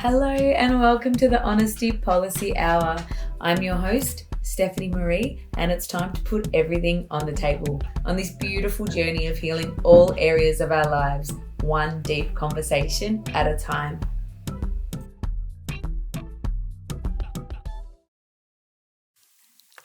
Hello and welcome to the Honesty Policy Hour. I'm your host, Stephanie Marie, and it's time to put everything on the table on this beautiful journey of healing all areas of our lives, one deep conversation at a time.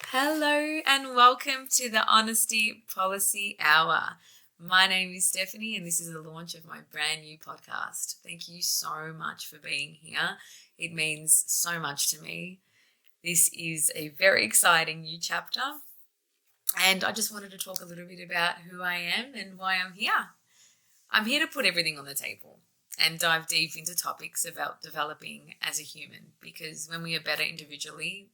Hello and welcome to the Honesty Policy Hour. My name is Stephanie and this is the launch of my brand new podcast. Thank you so much for being here. It means so much to me. This is a very exciting new chapter and I just wanted to talk a little bit about who I am and why I'm here. I'm here to put everything on the table and dive deep into topics about developing as a human, because when we are better individually,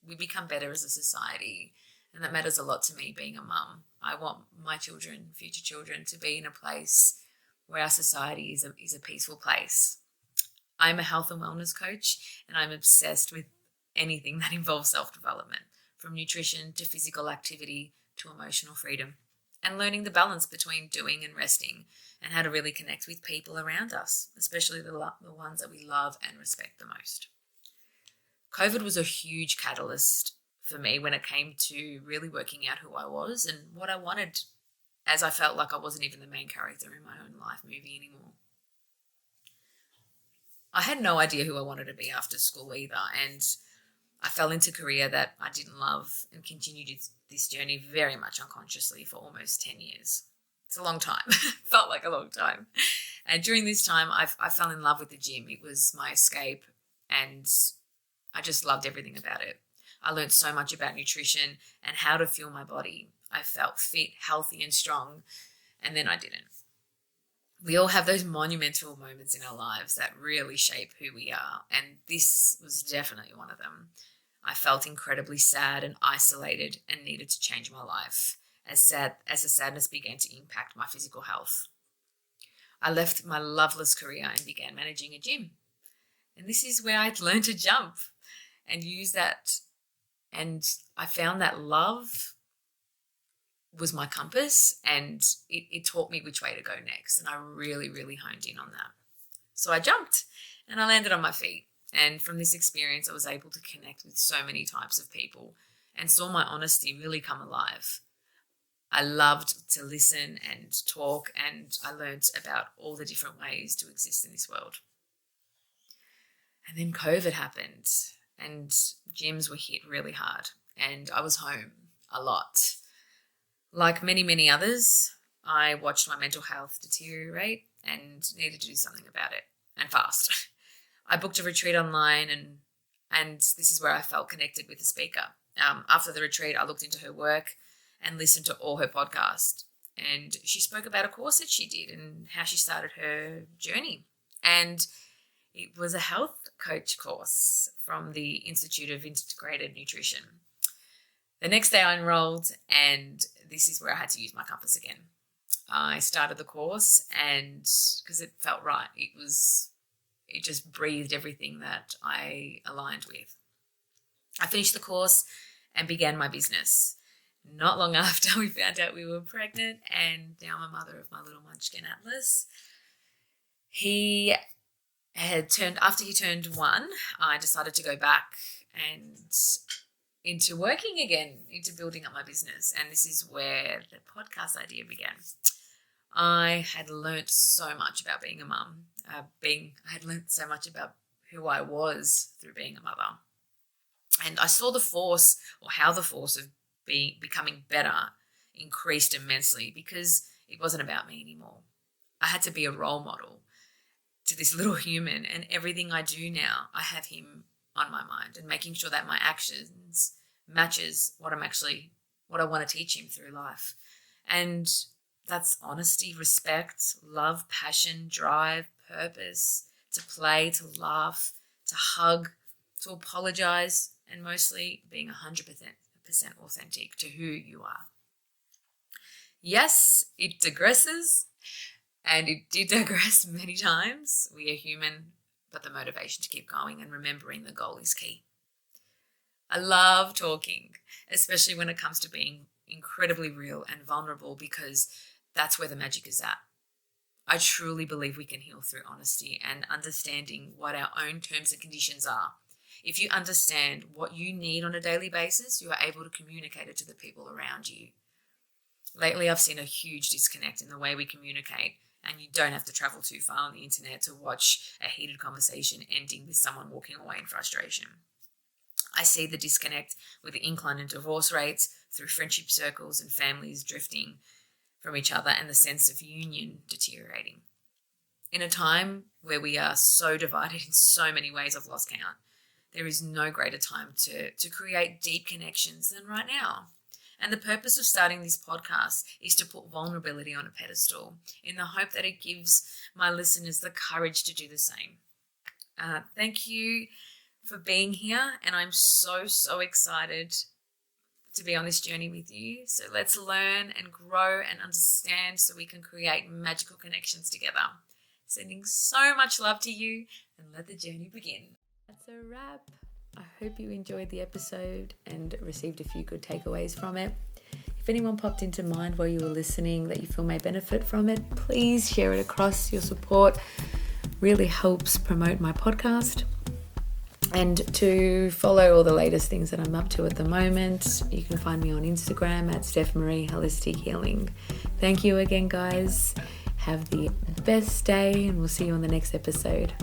we become better as a society, and that matters a lot to me being a mum. I want my children, future children, to be in a place where our society is a peaceful place. I'm a health and wellness coach, and I'm obsessed with anything that involves self-development, from nutrition to physical activity to emotional freedom, and learning the balance between doing and resting, and how to really connect with people around us, especially the ones that we love and respect the most. COVID was a huge catalyst for me when it came to really working out who I was and what I wanted, as I felt like I wasn't even the main character in my own life movie anymore. I had no idea who I wanted to be after school either, and I fell into a career that I didn't love and continued this journey very much unconsciously for almost 10 years. It's a long time. Felt like a long time. And during this time, I fell in love with the gym. It was my escape, and I just loved everything about it. I learned so much about nutrition and how to fuel my body. I felt fit, healthy, and strong, and then I didn't. We all have those monumental moments in our lives that really shape who we are, and this was definitely one of them. I felt incredibly sad and isolated and needed to change my life as the sadness began to impact my physical health. I left my loveless career and began managing a gym. And this is where I'd learned to jump and use that. And I found that love was my compass, and it taught me which way to go next. And I really, really honed in on that. So I jumped and I landed on my feet. And from this experience, I was able to connect with so many types of people and saw my honesty really come alive. I loved to listen and talk, and I learned about all the different ways to exist in this world. And then COVID happened and gyms were hit really hard, and I was home a lot. Like many, many others, I watched my mental health deteriorate and needed to do something about it, and fast. I booked a retreat online, and this is where I felt connected with the speaker. After the retreat, I looked into her work and listened to all her podcasts. And she spoke about a course that she did and how she started her journey. And it was a health coach course from the Institute of Integrated Nutrition. The next day I enrolled, and this is where I had to use my compass again. I started the course, and because it felt right, it just breathed everything that I aligned with. I finished the course and began my business. Not long after, we found out we were pregnant, and now I'm a mother of my little munchkin Atlas. After he turned 1, I decided to go back and into working again, into building up my business. And this is where the podcast idea began. I had learnt so much about being a mum. I had learnt so much about who I was through being a mother. And I saw the force, or how the force of becoming better increased immensely, because it wasn't about me anymore. I had to be a role model to this little human, and everything I do now, I have him on my mind, and making sure that my actions matches what I want to teach him through life. And that's honesty, respect, love, passion, drive, purpose, to play, to laugh, to hug, to apologize, and mostly being 100% authentic to who you are. Yes, it digresses, and it did digress many times. We are human, but the motivation to keep going and remembering the goal is key. I love talking, especially when it comes to being incredibly real and vulnerable, because that's where the magic is at. I truly believe we can heal through honesty and understanding what our own terms and conditions are. If you understand what you need on a daily basis, you are able to communicate it to the people around you. Lately, I've seen a huge disconnect in the way we communicate, and you don't have to travel too far on the internet to watch a heated conversation ending with someone walking away in frustration. I see the disconnect with the incline in divorce rates, through friendship circles and families drifting from each other, and the sense of union deteriorating. In a time where we are so divided in so many ways, I've lost count, there is no greater time to create deep connections than right now. And the purpose of starting this podcast is to put vulnerability on a pedestal in the hope that it gives my listeners the courage to do the same. Thank you for being here, and I'm so excited to be on this journey with you. So let's learn and grow and understand so we can create magical connections together. Sending so much love to you, and let the journey begin. That's a wrap. I hope you enjoyed the episode and received a few good takeaways from it. If anyone popped into mind while you were listening that you feel may benefit from it, please share it across. Your support really helps promote my podcast. And to follow all the latest things that I'm up to at the moment, you can find me on Instagram at Steph Marie Holistic Healing. Thank you again, guys. Have the best day, and we'll see you on the next episode.